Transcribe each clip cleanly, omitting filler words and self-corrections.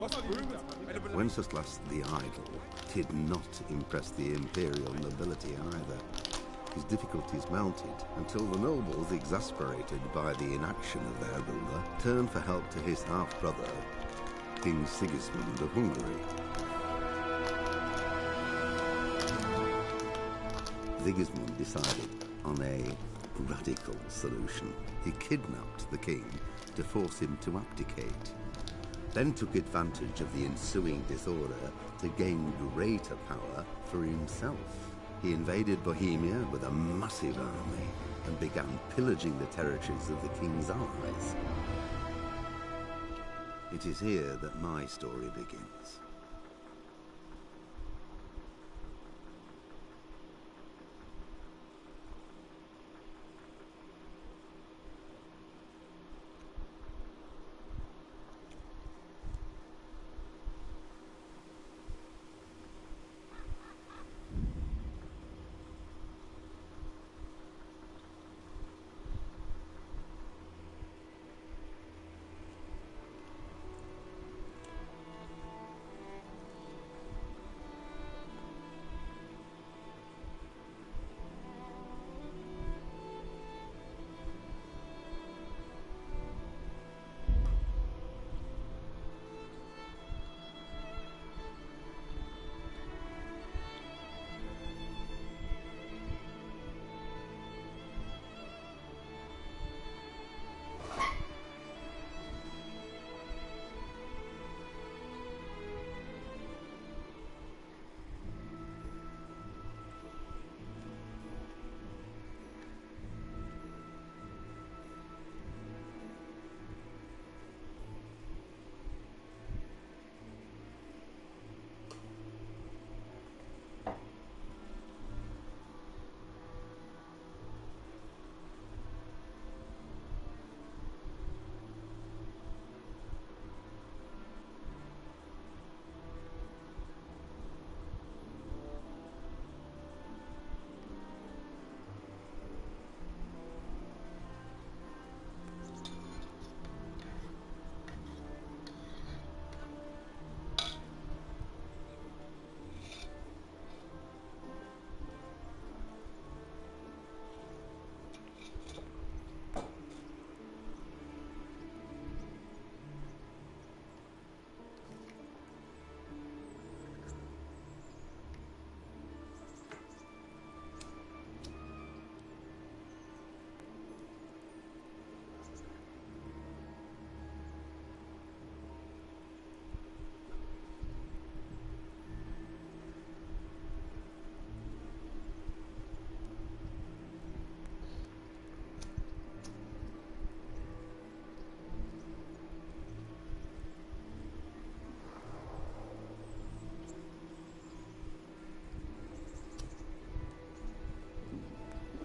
Wenceslas the Idle did not impress the imperial nobility either. His difficulties mounted until the nobles, exasperated by the inaction of their ruler, turned for help to his half-brother, King Sigismund of Hungary. Sigismund decided on a radical solution. He kidnapped the king to force him to abdicate, then took advantage of the ensuing disorder to gain greater power for himself. He invaded Bohemia with a massive army and began pillaging the territories of the king's allies. It is here that my story begins.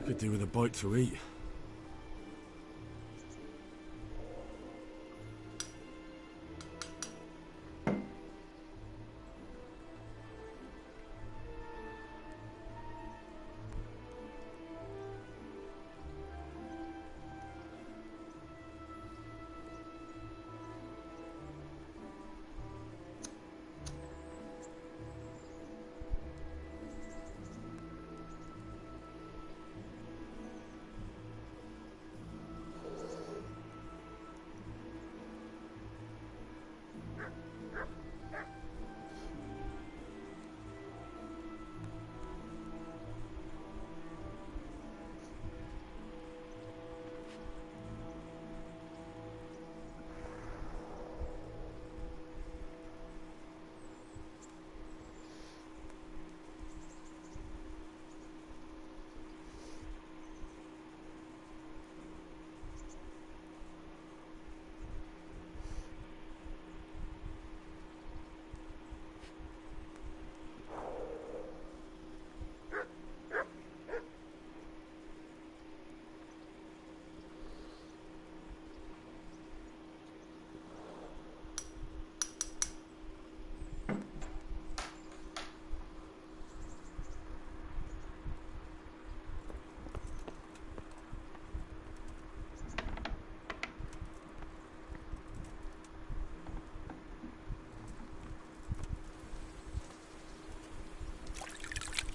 Could do with a bite to eat.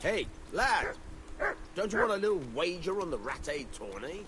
Hey, lad! Don't you want a little wager on the Rattay tourney?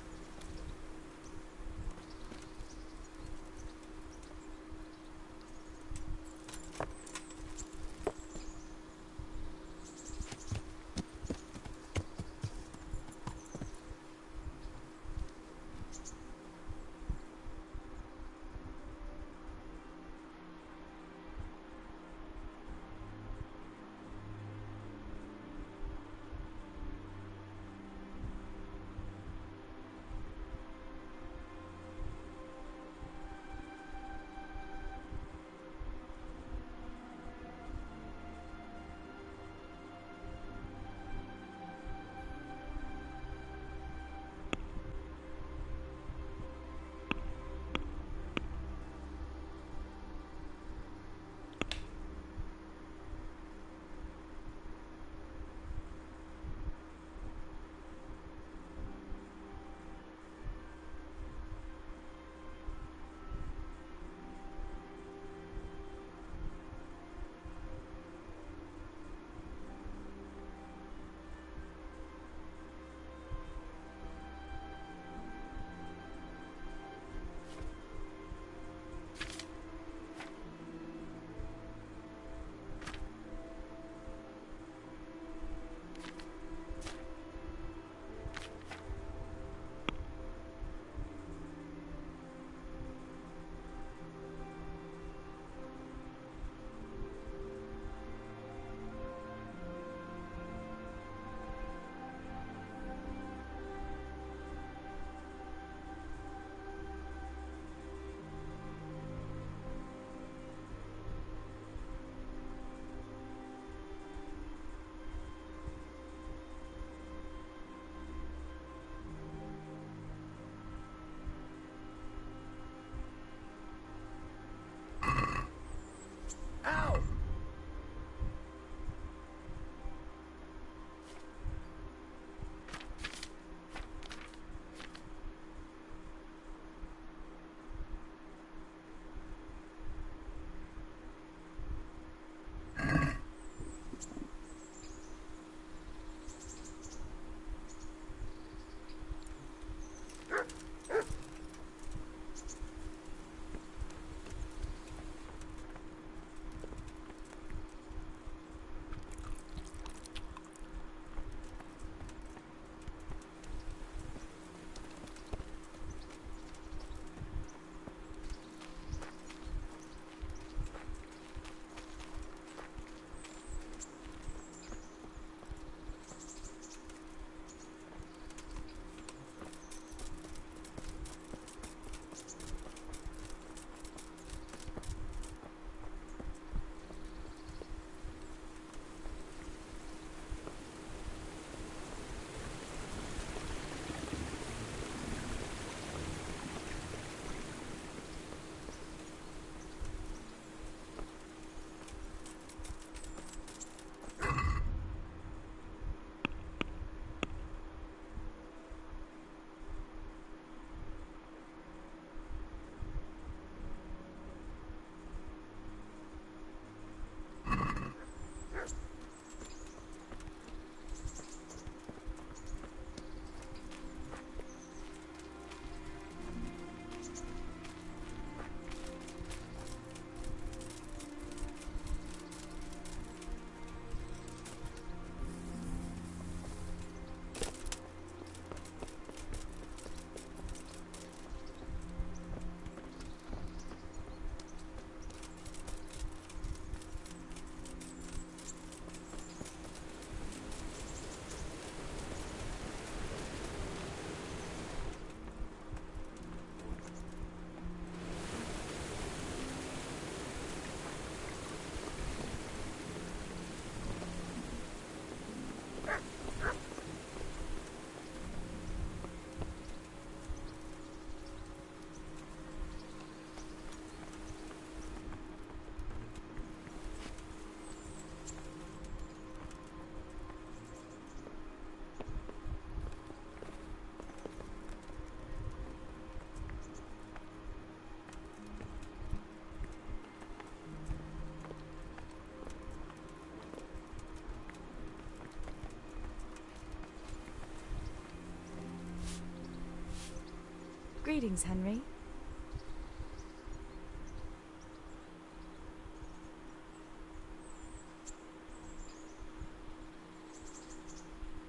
Greetings, Henry.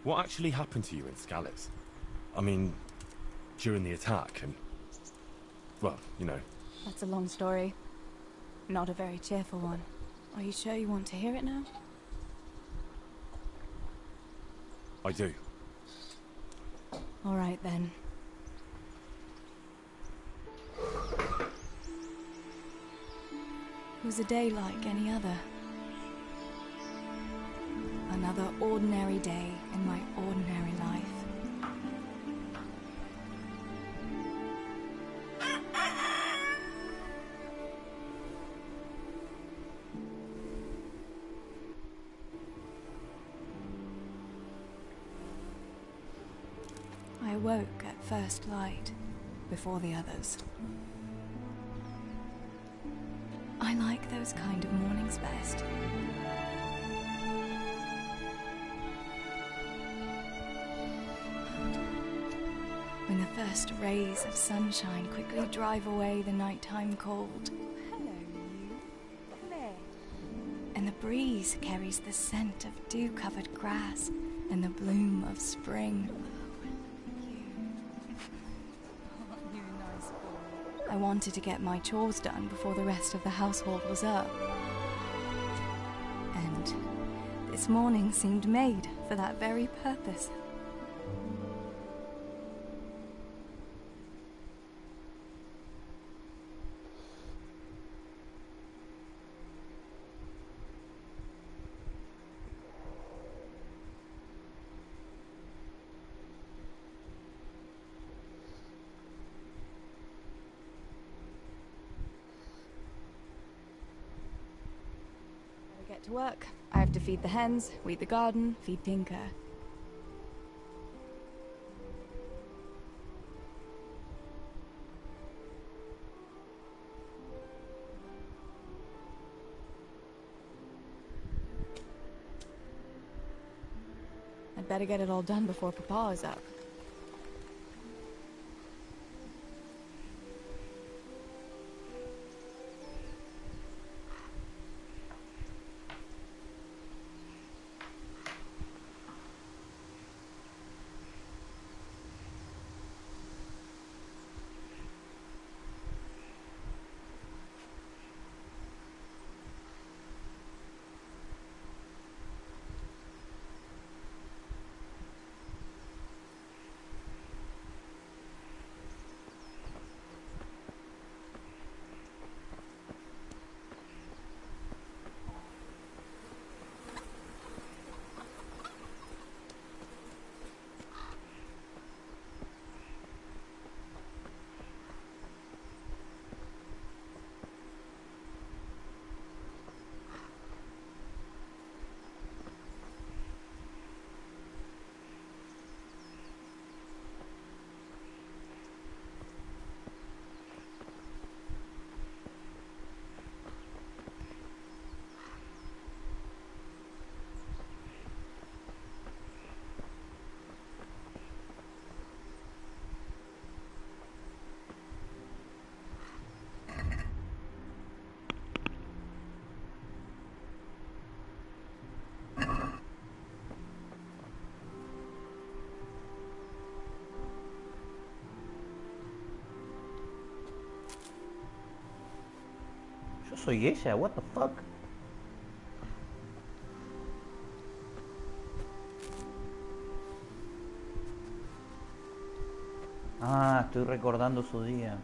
What actually happened to you in Scalise? I mean, during the attack and... well, you know. That's a long story. Not a very cheerful one. Are you sure you want to hear it now? I do. All right, then. It was a day like any other. Another ordinary day in my ordinary life. I awoke at first light, before the others. I like those kind of mornings best. When the first rays of sunshine quickly drive away the nighttime cold. Hello, you. Claire. And the breeze carries the scent of dew-covered grass and the bloom of spring. I wanted to get my chores done before the rest of the household was up. And this morning seemed made for that very purpose. Get to work. I have to feed the hens, weed the garden, feed Tinker. I'd better get it all done before Papa is up. Yo soy ella, what the fuck? Ah, estoy recordando su día.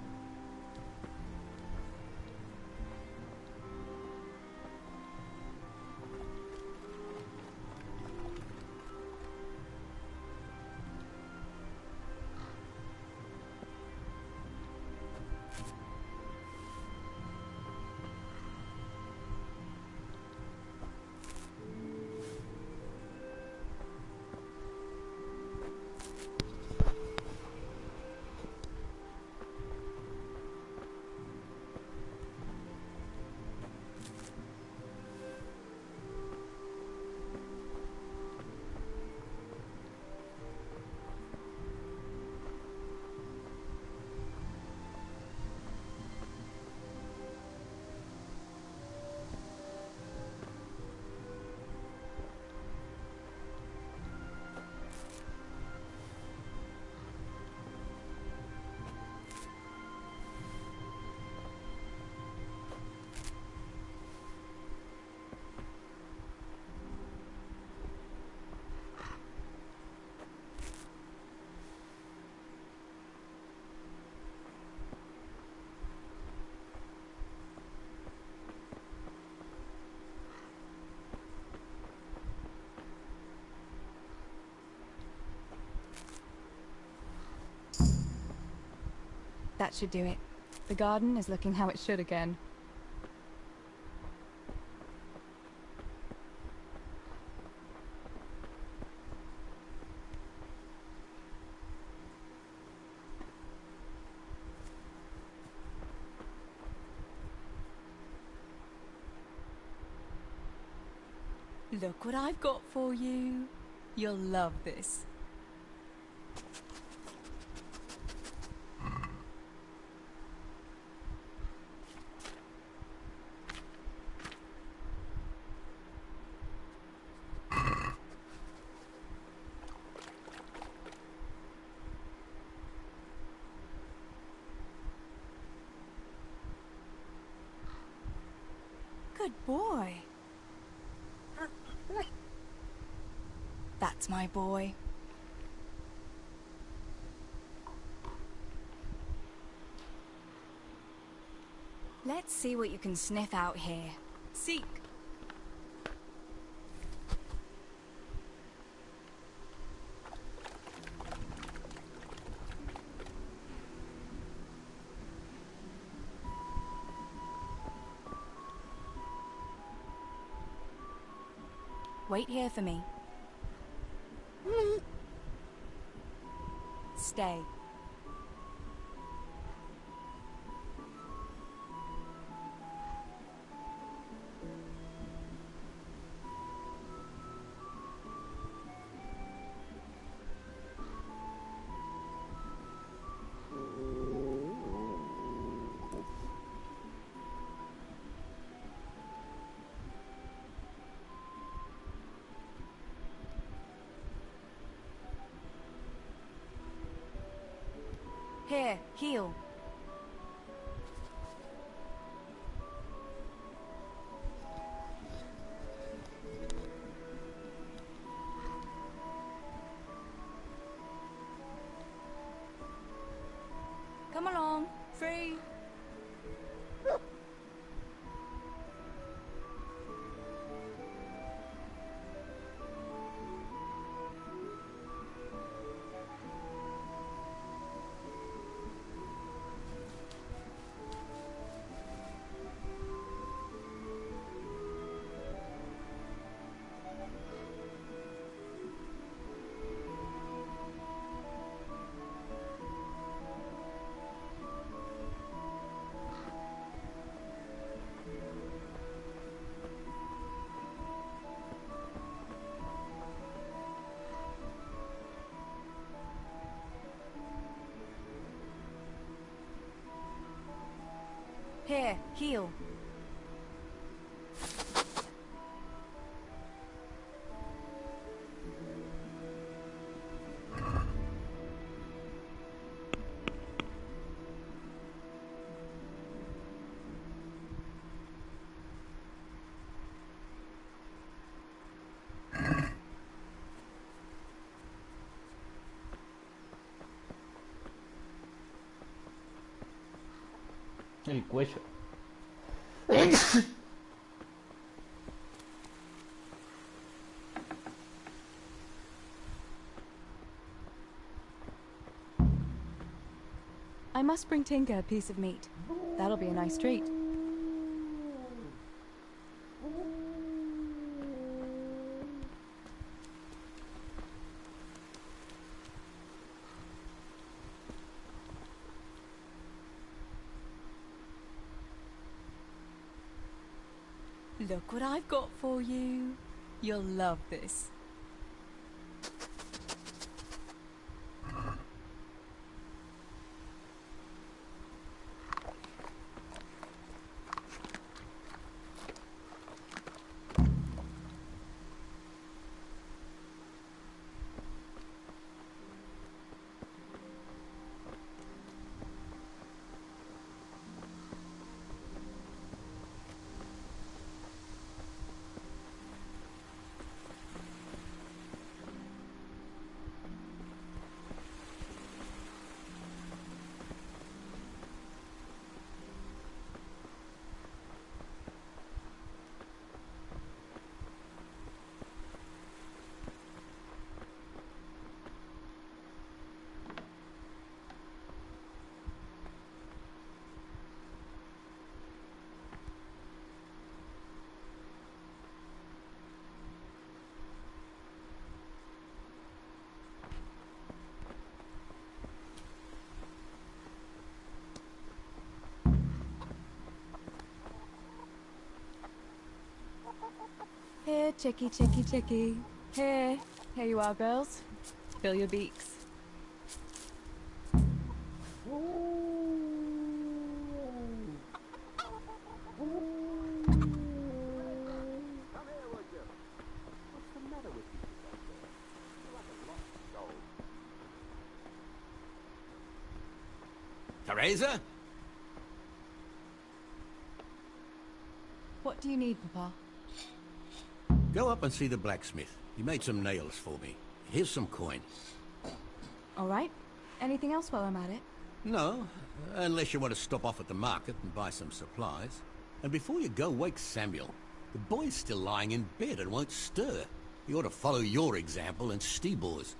That should do it. The garden is looking how it should again. Look what I've got for you. You'll love this. Good boy. That's my boy. Let's see what you can sniff out here. Seek. Wait here for me. Stay. Here, heal. Come along, free. Here, heal. El cuello. I must bring Tinker a piece of meat. That'll be a nice treat. Look what I've got for you. You'll love this. Here, chickie, chickie, chickie. Here. Here you are, girls. Fill your beaks. Teresa? What do you need, Papa? Go up and see the blacksmith. He made some nails for me. Here's some coin. All right. Anything else while I'm at it? No, unless you want to stop off at the market and buy some supplies. And before you go, wake Samuel. The boy's still lying in bed and won't stir. He ought to follow your example and Stebor's.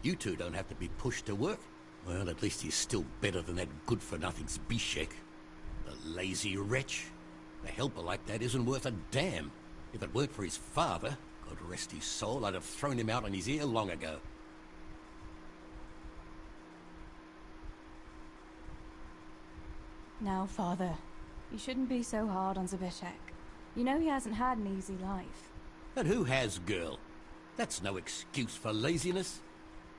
You two don't have to be pushed to work. Well, at least he's still better than that good-for-nothing's Bishek. The lazy wretch. A helper like that isn't worth a damn. If it weren't for his father, God rest his soul, I'd have thrown him out on his ear long ago. Now, Father, you shouldn't be so hard on Zabishek. You know he hasn't had an easy life. And who has, girl? That's no excuse for laziness.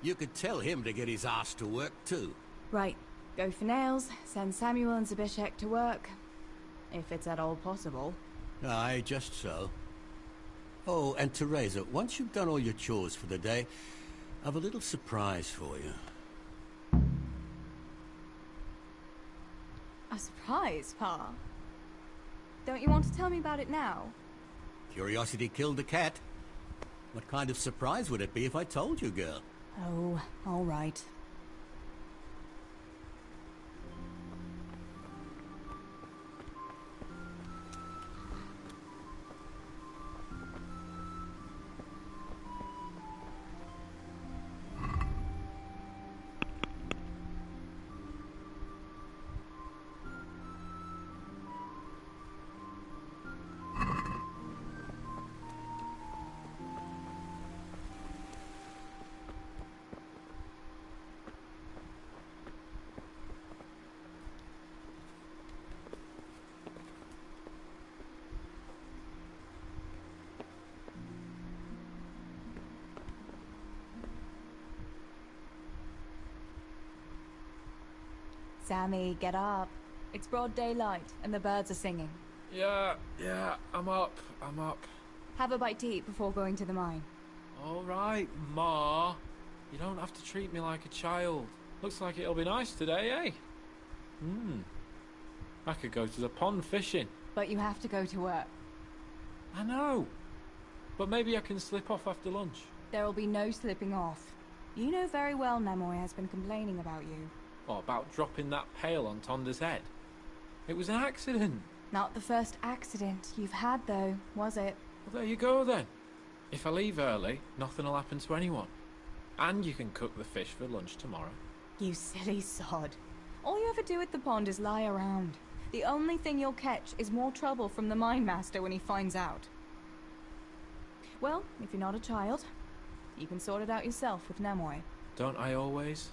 You could tell him to get his ass to work, too. Right. Go for nails, send Samuel and Zabishek to work. If it's at all possible. Aye, just so. Oh, and Teresa, once you've done all your chores for the day, I've a little surprise for you. A surprise, Pa? Don't you want to tell me about it now? Curiosity killed the cat. What kind of surprise would it be if I told you, girl? Oh, all right. Sammy, get up. It's broad daylight, and the birds are singing. Yeah, I'm up. Have a bite to eat before going to the mine. All right, Ma. You don't have to treat me like a child. Looks like it'll be nice today, eh? I could go to the pond fishing. But you have to go to work. I know. But maybe I can slip off after lunch. There'll be no slipping off. You know very well Namoy has been complaining about you. What about dropping that pail on Tonda's head? It was an accident. Not the first accident you've had, though, was it? Well, there you go, then. If I leave early, nothing'll happen to anyone. And you can cook the fish for lunch tomorrow. You silly sod. All you ever do at the pond is lie around. The only thing you'll catch is more trouble from the mine master when he finds out. Well, if you're not a child, you can sort it out yourself with Namoy. Don't I always?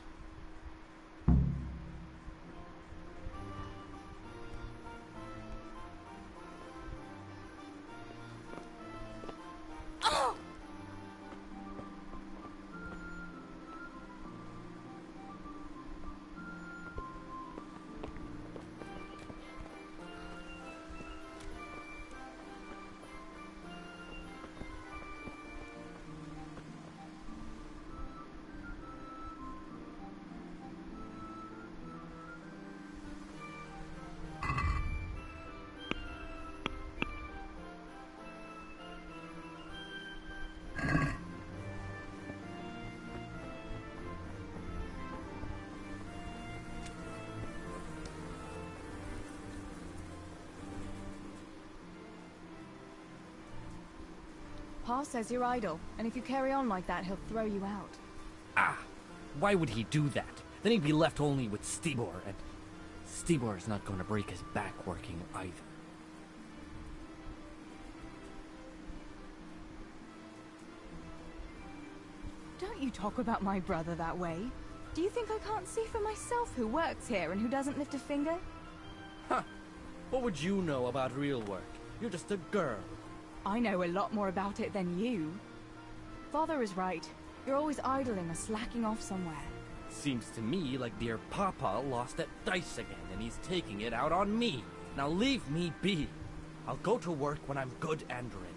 Pa says you're idle, and if you carry on like that, he'll throw you out. Ah, why would he do that? Then he'd be left only with Stibor, and Stibor's not going to break his back working either. Don't you talk about my brother that way. Do you think I can't see for myself who works here and who doesn't lift a finger? Huh. What would you know about real work? You're just a girl. I know a lot more about it than you. Father is right. You're always idling or slacking off somewhere. Seems to me like dear Papa lost at dice again, and he's taking it out on me. Now leave me be. I'll go to work when I'm good and ready.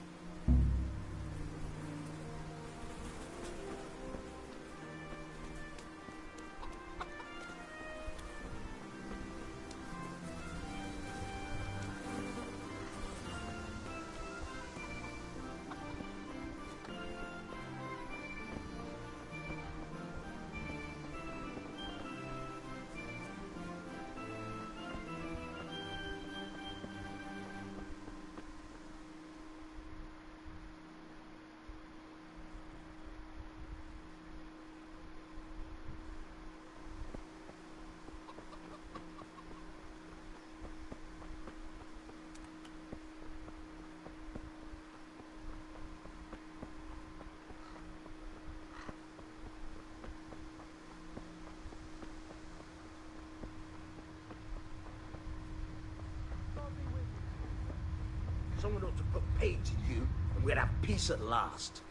Someone ought to put paid to you, and we'd have peace at last.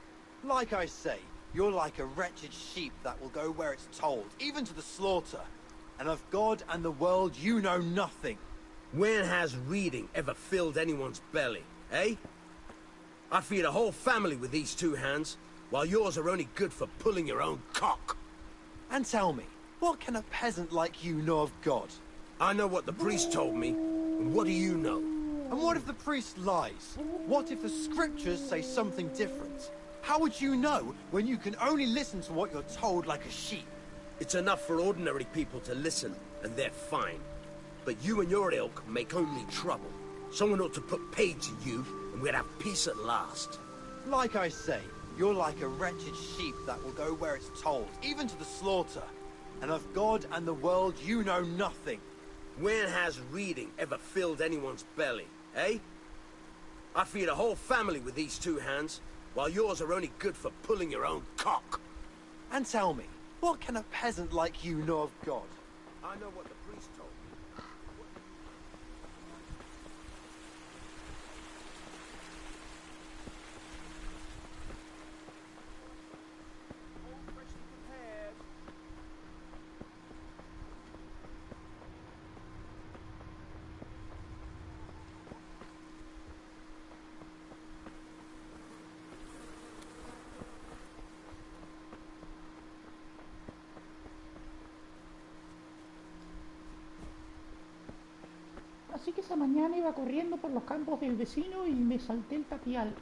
Like I say, you're like a wretched sheep that will go where it's told, even to the slaughter. And of God and the world you know nothing. When has reading ever filled anyone's belly, eh? I feed a whole family with these two hands, while yours are only good for pulling your own cock. And tell me, what can a peasant like you know of God? I know what the priest told me, and what do you know? And what if the priest lies? What if the scriptures say something different? How would you know when you can only listen to what you're told like a sheep? It's enough for ordinary people to listen, and they're fine. But you and your ilk make only trouble. Someone ought to put paid to you, and we'd have peace at last. Like I say, you're like a wretched sheep that will go where it's told, even to the slaughter. And of God and the world you know nothing. When has reading ever filled anyone's belly, eh? I feed a whole family with these two hands, while yours are only good for pulling your own cock. And tell me, what can a peasant like you know of God? I know what the priest told me. All freshly prepared. Así que esa mañana iba corriendo por los campos del vecino y me salté el tapial.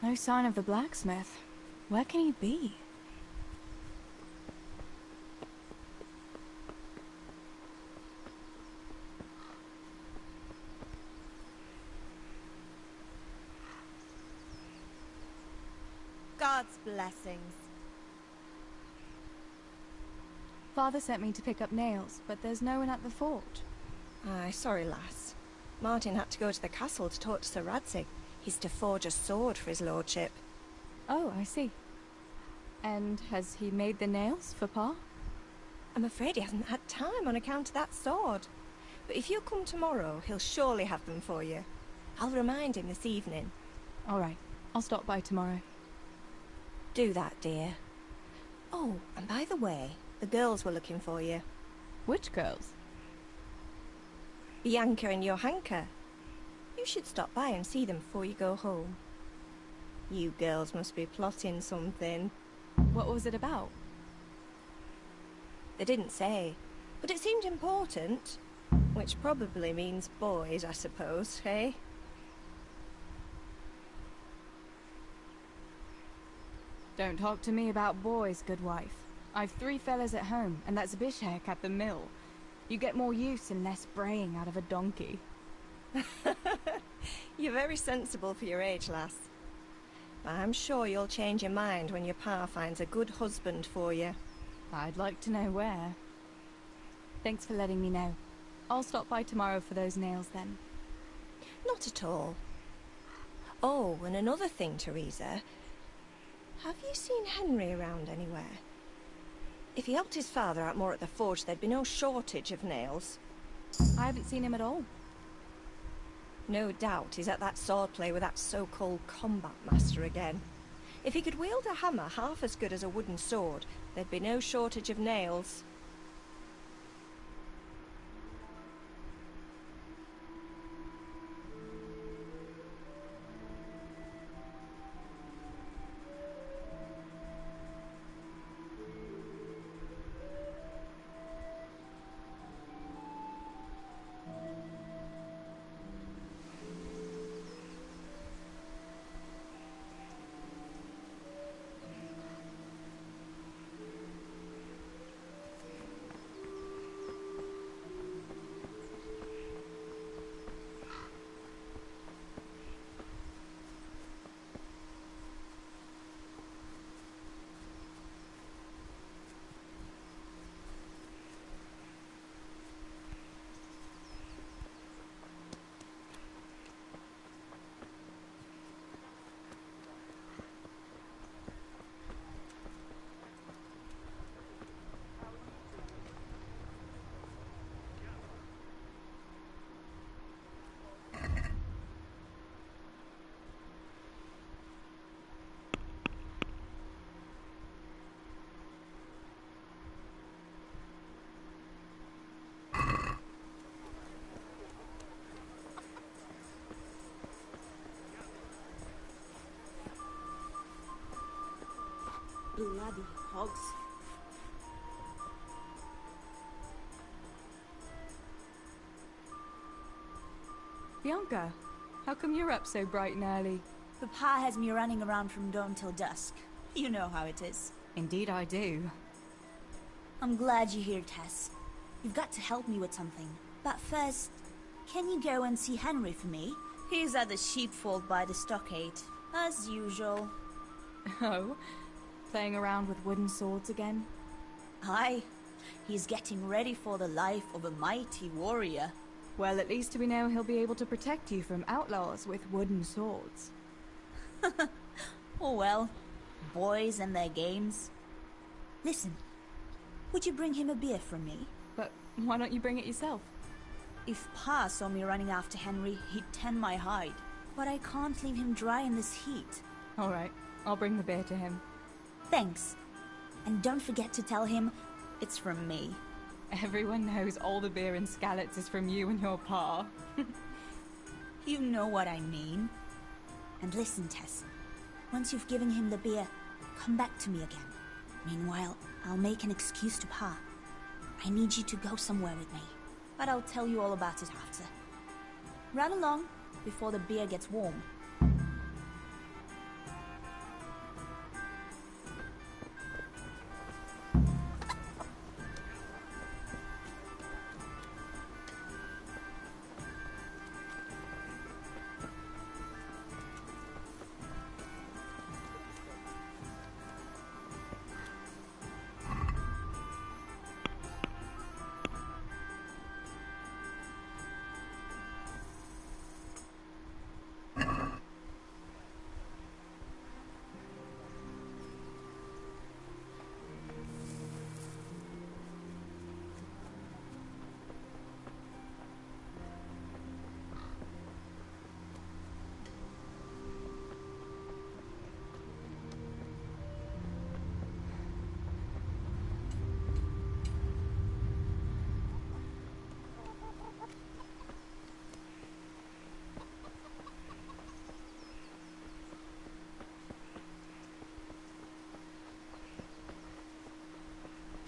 No sign of the blacksmith. Where can he be? God's blessings. Father sent me to pick up nails, but there's no one at the fort. Aye, sorry, lass. Martin had to go to the castle to talk to Sir Radzig. He's to forge a sword for his lordship. Oh, I see. And has he made the nails for Pa? I'm afraid he hasn't had time on account of that sword. But if you come tomorrow, he'll surely have them for you. I'll remind him this evening. All right. I'll stop by tomorrow. Do that, dear. Oh, and by the way, The girls were looking for you. Which girls? Bianca and Johanka. You should stop by and see them before you go home. You girls must be plotting something. What was it about? They didn't say, but it seemed important. Which probably means boys, I suppose, eh? Don't talk to me about boys, good wife. I've 3 fellas at home, and that's Bishek at the mill. You get more use and less braying out of a donkey. You're very sensible for your age, lass. I'm sure you'll change your mind when your pa finds a good husband for you. I'd like to know where. Thanks for letting me know. I'll stop by tomorrow for those nails then. Not at all. Oh, and another thing, Teresa. Have you seen Henry around anywhere? If he helped his father out more at the forge, there'd be no shortage of nails. I haven't seen him at all. No doubt he's at that swordplay with that so-called combat master again. If he could wield a hammer half as good as a wooden sword, there'd be no shortage of nails. Bloody hogs. Bianca, how come you're up so bright and early? Papa has me running around from dawn till dusk. You know how it is. Indeed I do. I'm glad you're here, Tess. You've got to help me with something. But first, can you go and see Henry for me? He's at the sheepfold by the stockade, as usual. Oh? Playing around with wooden swords again? Aye. He's getting ready for the life of a mighty warrior. Well, at least we know he'll be able to protect you from outlaws with wooden swords. Oh well, boys and their games. Listen, would you bring him a beer from me? But why don't you bring it yourself? If Pa saw me running after Henry, he'd tan my hide. But I can't leave him dry in this heat. All right, I'll bring the beer to him. Thanks. And don't forget to tell him it's from me. Everyone knows all the beer in Skalitz is from you and your pa. You know what I mean. And listen, Tess. Once you've given him the beer, come back to me again. Meanwhile, I'll make an excuse to Pa. I need you to go somewhere with me. But I'll tell you all about it after. Run along before the beer gets warm.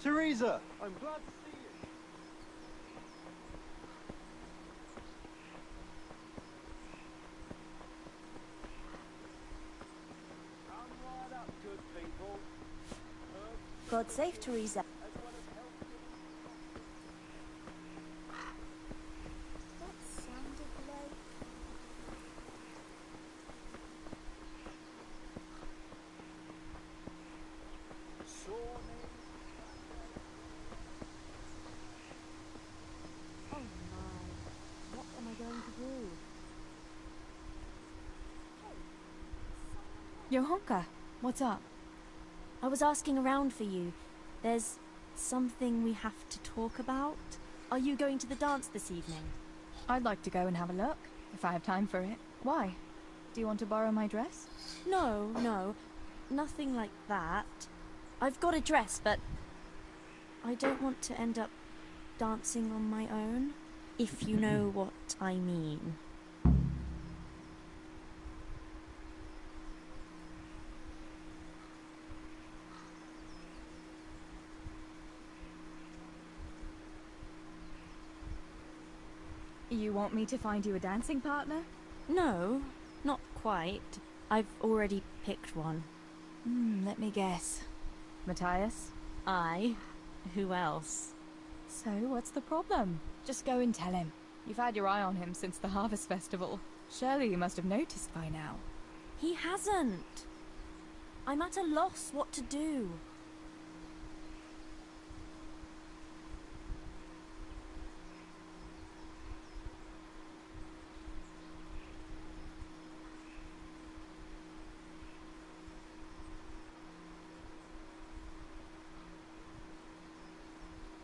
Teresa, I'm glad to see you. Come right up, good people. God save Teresa. That sounded like... Oh my, what am I going to do? Yohonka, what's up? I was asking around for you. There's something we have to talk about. Are you going to the dance this evening? I'd like to go and have a look, if I have time for it. Why? Do you want to borrow my dress? No, nothing like that. I've got a dress, but I don't want to end up dancing on my own, if you know what I mean. You want me to find you a dancing partner? No, not quite. I've already picked one. Let me guess. Matthias? I? Who else? So, what's the problem? Just go and tell him. You've had your eye on him since the Harvest Festival. Surely you must have noticed by now. He hasn't. I'm at a loss what to do.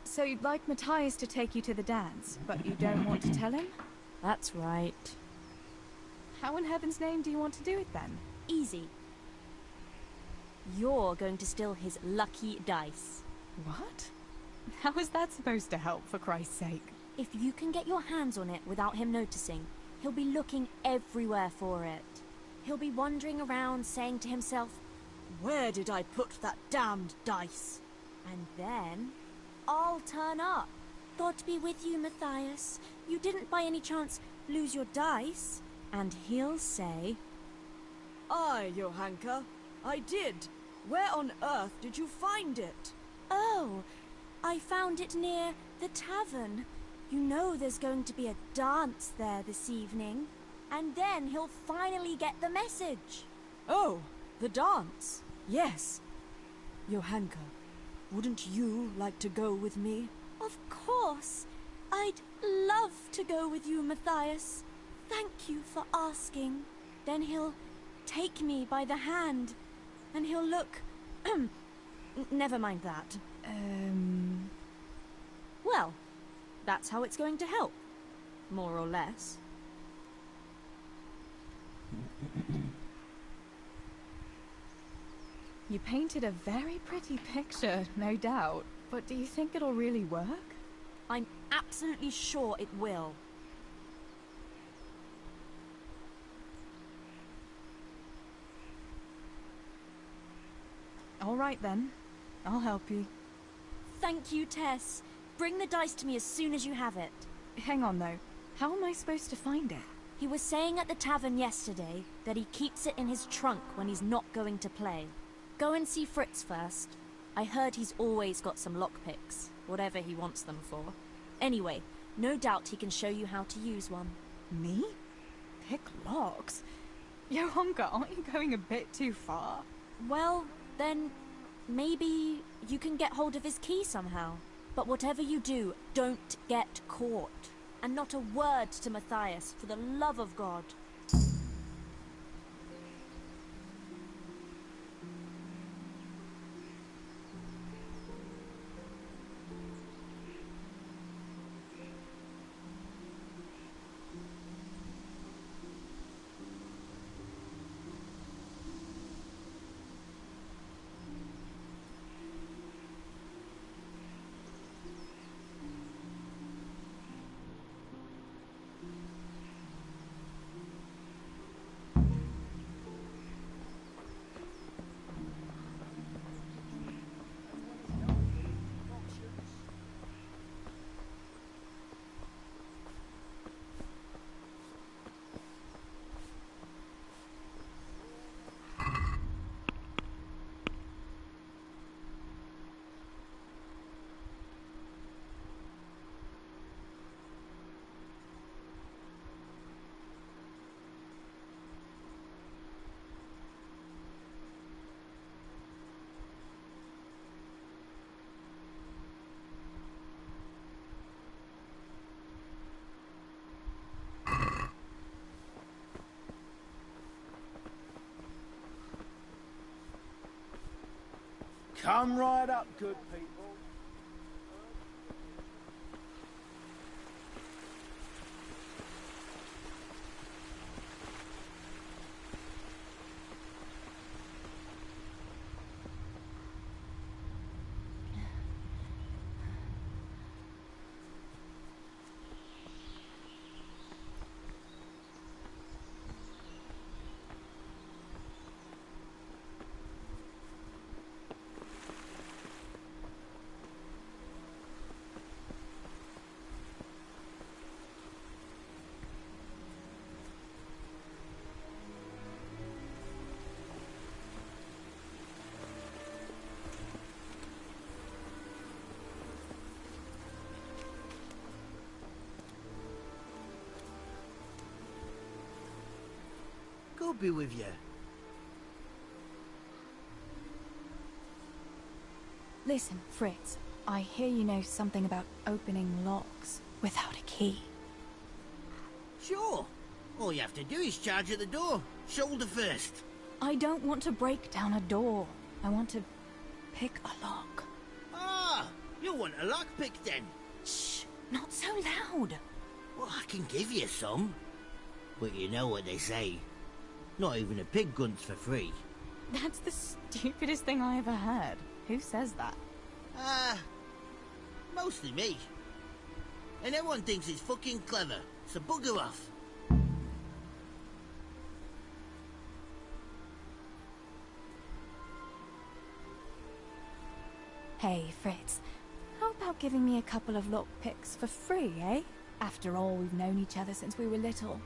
So you'd like Matthias to take you to the dance, but you don't want to tell him? That's right. How in heaven's name do you want to do it then? Easy. You're going to steal his lucky dice. What? How is that supposed to help, for Christ's sake? If you can get your hands on it without him noticing, he'll be looking everywhere for it. He'll be wandering around saying to himself, "Where did I put that damned dice?" And then I'll turn up. God be with you, Matthias. You didn't by any chance lose your dice? And he'll say, "Aye, Johanka, I did. Where on earth did you find it?" "Oh, I found it near the tavern. You know there's going to be a dance there this evening." And then he'll finally get the message. "Oh, the dance. Yes. Johanka, wouldn't you like to go with me?" "Of course. I'd love to go with you, Matthias. Thank you for asking." Then he'll take me by the hand, and he'll look... Never mind that. Well, that's how it's going to help. More or less. You painted a very pretty picture, no doubt. But do you think it'll really work? I'm absolutely sure it will. All right then. I'll help you. Thank you, Tess. Bring the dice to me as soon as you have it. Hang on though. How am I supposed to find it? He was saying at the tavern yesterday that he keeps it in his trunk when he's not going to play. Go and see Fritz first. I heard he's always got some lockpicks, whatever he wants them for. Anyway, no doubt he can show you how to use one. Me? Pick locks? Johanka, aren't you going a bit too far? Well, then maybe you can get hold of his key somehow. But whatever you do, don't get caught. And not a word to Matthias, for the love of God. Come right up, good people. God be with you. Listen, Fritz, I hear you know something about opening locks without a key. Sure. All you have to do is charge at the door, shoulder first. I don't want to break down a door. I want to pick a lock. Ah, you want a lockpick then? Shh, not so loud. Well, I can give you some. But you know what they say. Not even a pig gunts for free. That's the stupidest thing I ever heard. Who says that? Mostly me. And everyone thinks it's fucking clever, so bugger off. Hey, Fritz, how about giving me a couple of lockpicks for free, eh? After all, we've known each other since we were little.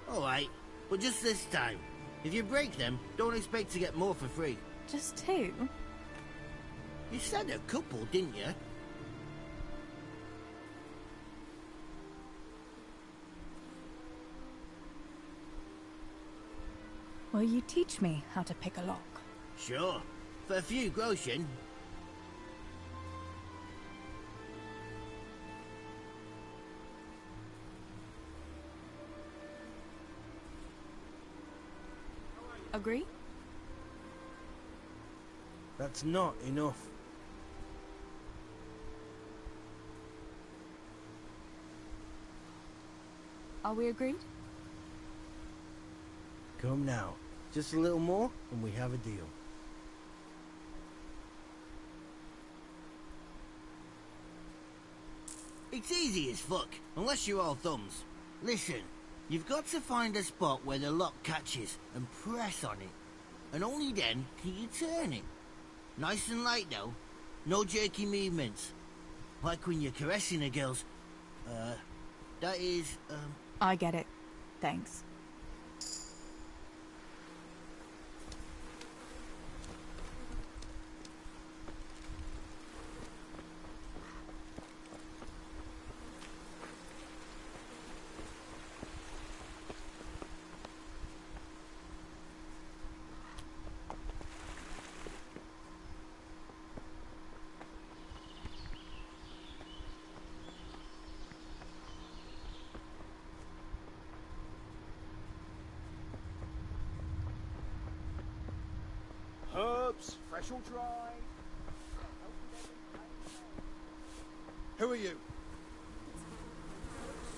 Alright, but just this time. If you break them, don't expect to get more for free. Just two? You said a couple, didn't you? Will you teach me how to pick a lock? Sure. For a few groschen. Agree? That's not enough. Are we agreed? Come now. Just a little more, and we have a deal. It's easy as fuck, unless you're all thumbs. Listen, you've got to find a spot where the lock catches and press on it. And only then can you turn it. Nice and light though. No jerky movements. Like when you're caressing a girl's... that is, I get it. Thanks. Herbs, fresh or dry. Who are you?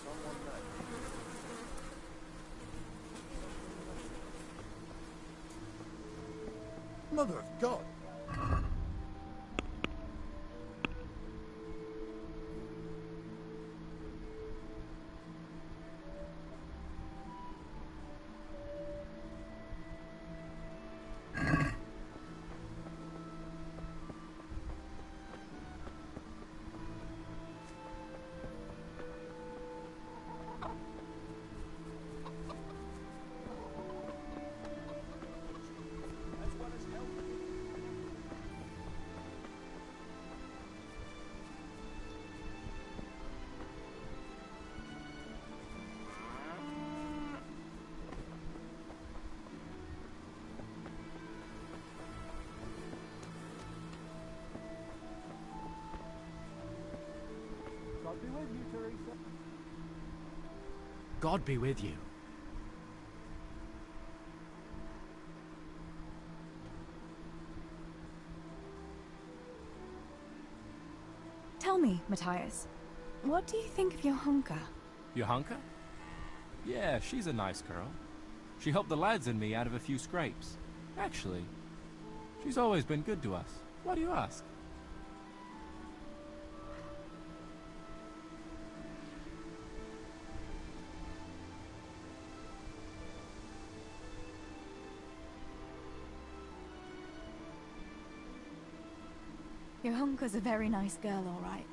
Someone know. Mother of God. God be with you, Teresa. God be with you. Matthias. What do you think of your hunker? Johanka? Yeah, she's a nice girl. She helped the lads and me out of a few scrapes. Actually, she's always been good to us. Why do you ask? Your hunker's a very nice girl, all right.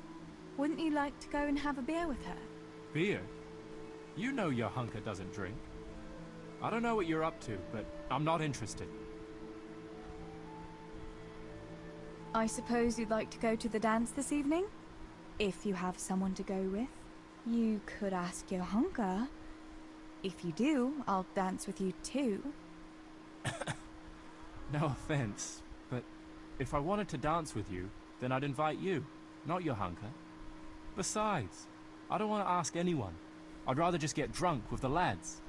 Wouldn't you like to go and have a beer with her? Beer? You know Johanka doesn't drink. I don't know what you're up to, but I'm not interested. I suppose you'd like to go to the dance this evening? If you have someone to go with. You could ask your hunker. If you do, I'll dance with you too. No offense, but if I wanted to dance with you, then I'd invite you, not Johanka. Besides, I don't want to ask anyone. I'd rather just get drunk with the lads.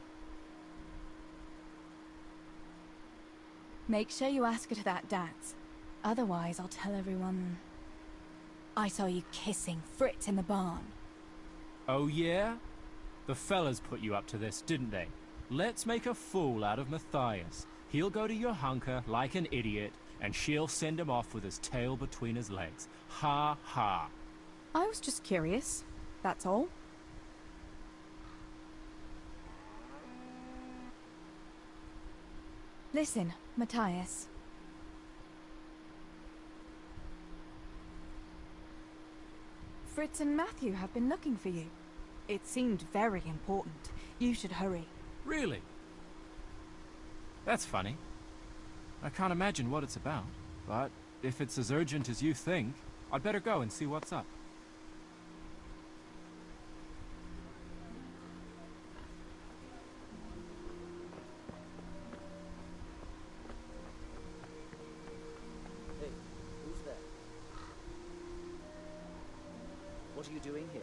Make sure you ask her to that dance. Otherwise, I'll tell everyone I saw you kissing Fritz in the barn. Oh yeah? The fellas put you up to this, didn't they? Let's make a fool out of Matthias. He'll go to Johanka like an idiot, and she'll send him off with his tail between his legs. Ha ha. I was just curious, that's all. Listen, Matthias. Fritz and Matthew have been looking for you. It seemed very important. You should hurry. Really? That's funny. I can't imagine what it's about, but if it's as urgent as you think, I'd better go and see what's up. Hey, who's there? What are you doing here?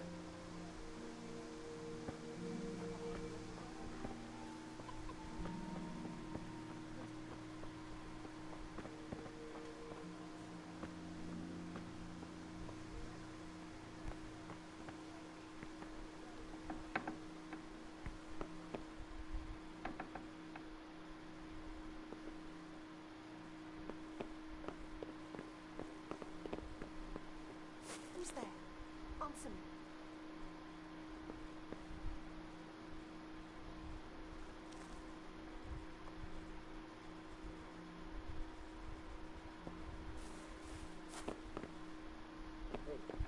Who's there? Answer me.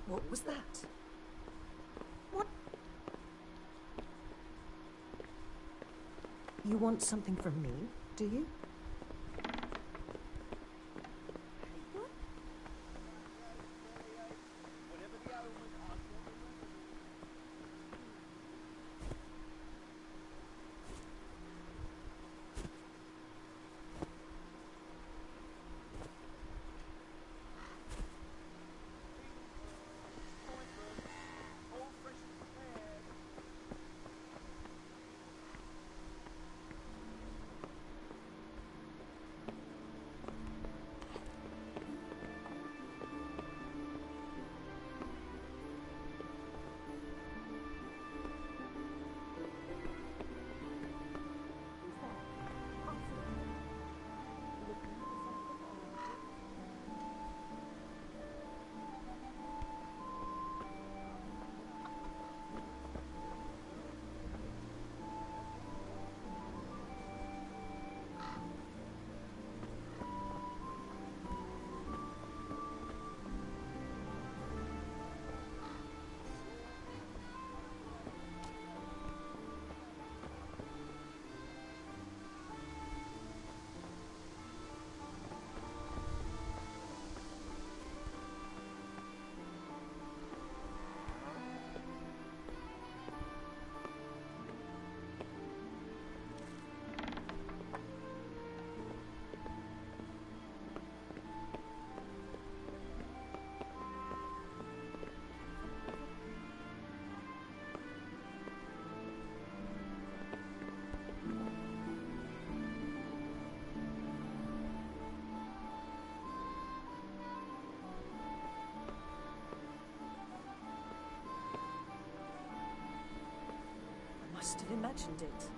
What was that? What? You want something from me, do you? must have imagined it.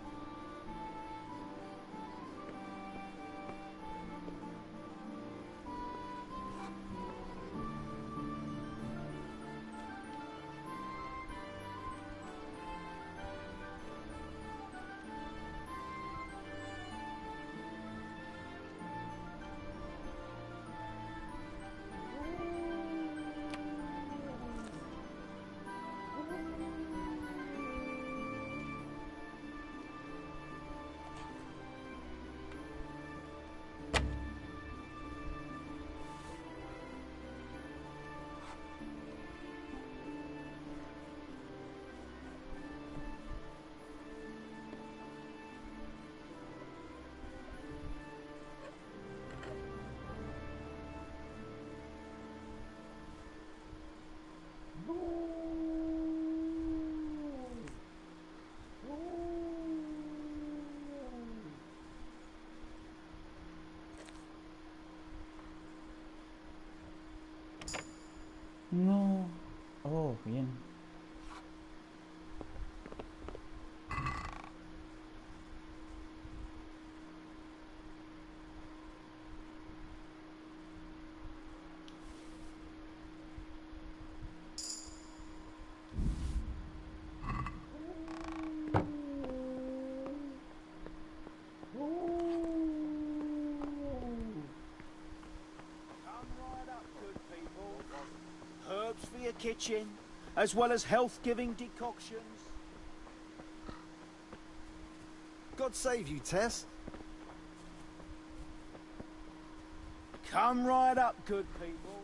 No. Oh, bien. Herbs for your kitchen, as well as health-giving decoctions. God save you, Tess. Come right up, good people.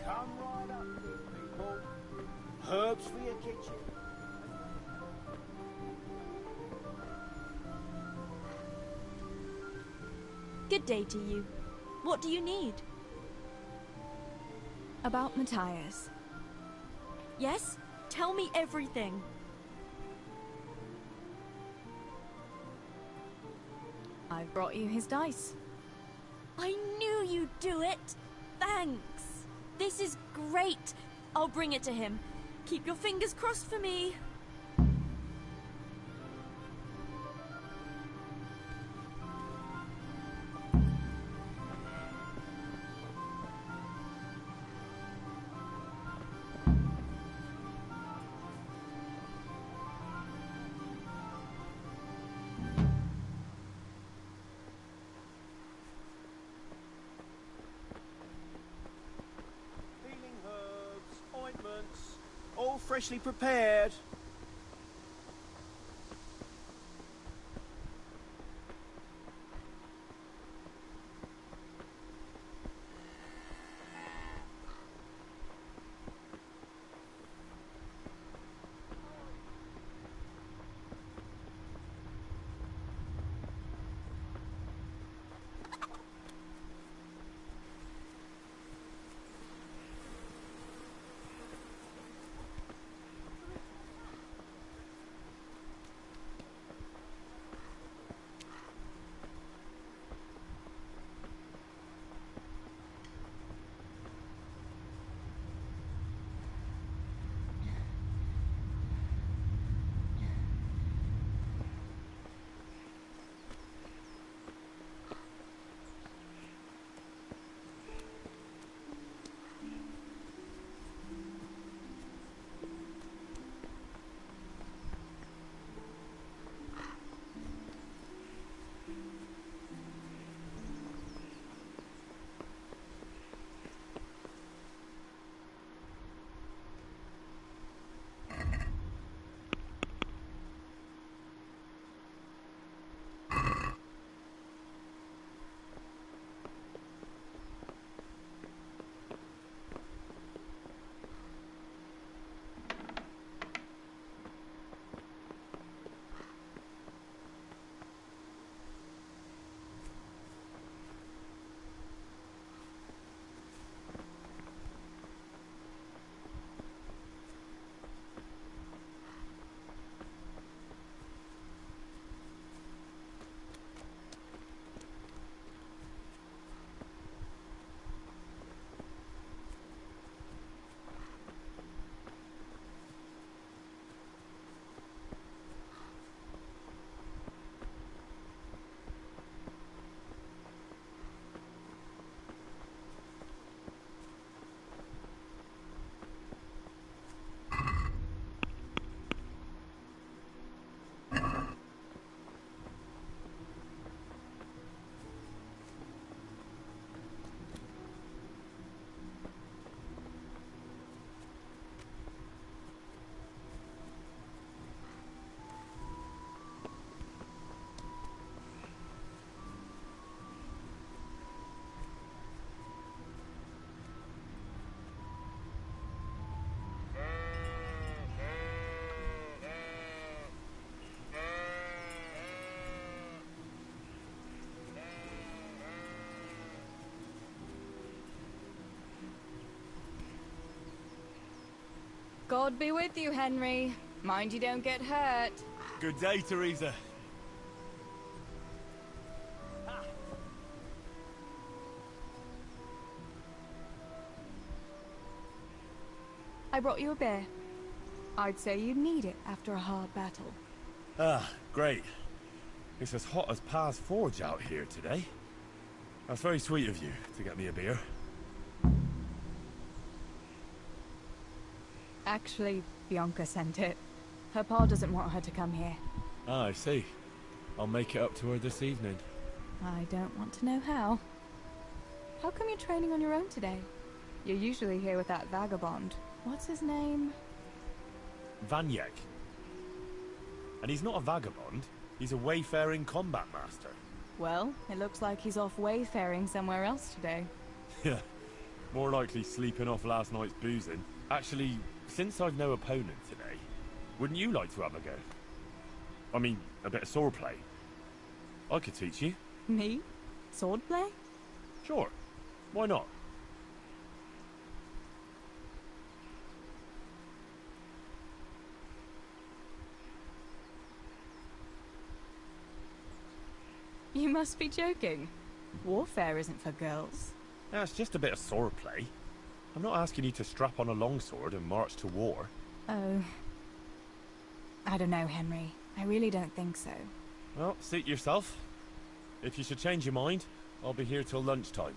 Come right up, good people. Herbs for your kitchen. Good day to you. What do you need? About Matthias. Yes? Tell me everything. I've brought you his dice. I knew you'd do it! Thanks! This is great! I'll bring it to him. Keep your fingers crossed for me. Healing herbs, ointments, all freshly prepared. God be with you, Henry. Mind you don't get hurt. Good day, Teresa. I brought you a beer. I'd say you'd need it after a hard battle. Ah, great. It's as hot as Pa's Forge out here today. That's very sweet of you to get me a beer. Actually, Bianca sent it. Her pa doesn't want her to come here. Ah, I see. I'll make it up to her this evening. I don't want to know how. How come you're training on your own today? You're usually here with that vagabond. What's his name? Vanyek. And he's not a vagabond. He's a wayfaring combat master. Well, it looks like he's off wayfaring somewhere else today. Yeah, more likely sleeping off last night's boozing. Actually, since I've no opponent today, wouldn't you like to have a go? I mean, a bit of swordplay. I could teach you. Me? Swordplay? Sure. Why not? You must be joking. Warfare isn't for girls. Yeah, it's just a bit of swordplay. I'm not asking you to strap on a longsword and march to war. Oh. I don't know, Henry. I really don't think so. Well, suit yourself. If you should change your mind, I'll be here till lunchtime.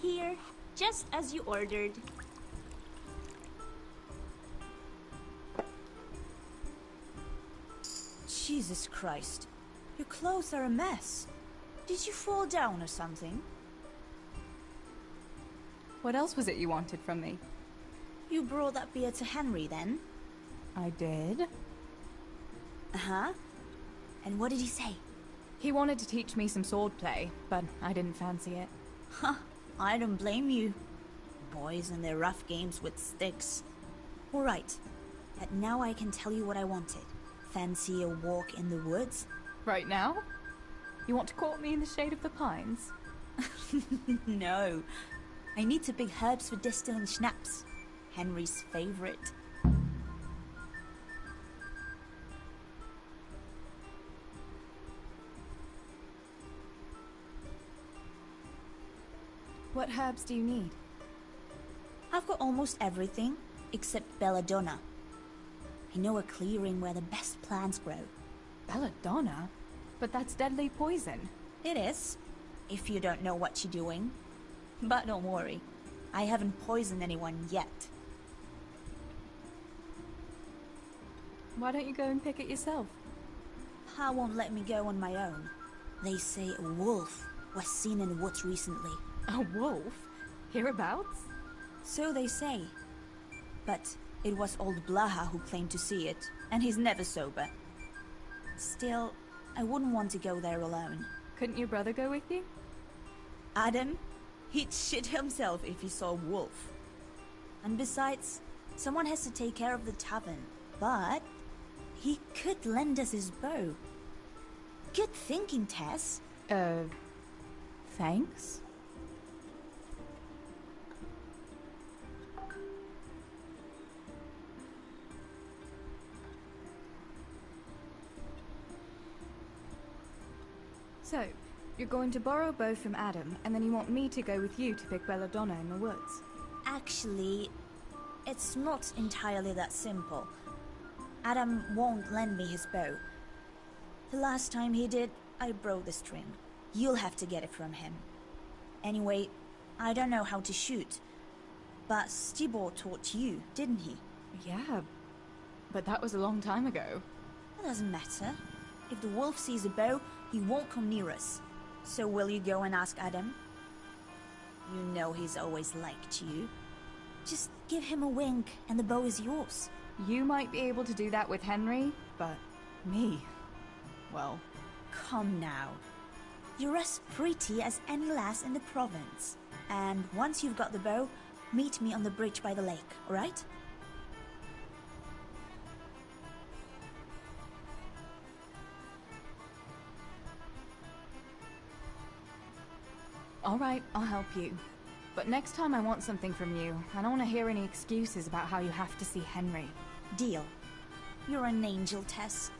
Here, just as you ordered. Jesus Christ. Your clothes are a mess. Did you fall down or something? What else was it you wanted from me? You brought that beer to Henry, then? I did. Uh-huh. And what did he say? He wanted to teach me some swordplay, but I didn't fancy it. Huh. I don't blame you. Boys and their rough games with sticks. All right. But now I can tell you what I wanted. Fancy a walk in the woods? Right now? You want to court me in the shade of the pines? No. I need to pick herbs for distilling schnapps. Henry's favorite. What herbs do you need? I've got almost everything, except belladonna. I know a clearing where the best plants grow. Belladonna? But that's deadly poison. It is, if you don't know what you're doing. But don't worry, I haven't poisoned anyone yet. Why don't you go and pick it yourself? Pa won't let me go on my own. They say a wolf was seen in the woods recently. A wolf? Hereabouts? So they say. But it was old Blaha who claimed to see it, and he's never sober. Still, I wouldn't want to go there alone. Couldn't your brother go with you? Adam? He'd shit himself if he saw a wolf. And besides, someone has to take care of the tavern. But he could lend us his bow. Good thinking, Tess. Thanks? So, you're going to borrow a bow from Adam, and then you want me to go with you to pick belladonna in the woods? Actually, it's not entirely that simple. Adam won't lend me his bow. The last time he did, I broke the string. You'll have to get it from him. Anyway, I don't know how to shoot. But Stibor taught you, didn't he? Yeah, but that was a long time ago. It doesn't matter. if the wolf sees a bow, he won't come near us. So will you go and ask Adam? You know he's always liked you. Just give him a wink and the bow is yours. You might be able to do that with Henry, but me, well... Come now. You're as pretty as any lass in the province. And once you've got the bow, meet me on the bridge by the lake, alright? Alright, I'll help you. But next time I want something from you. I don't want to hear any excuses about how you have to see Henry. Deal. You're an angel, Tess.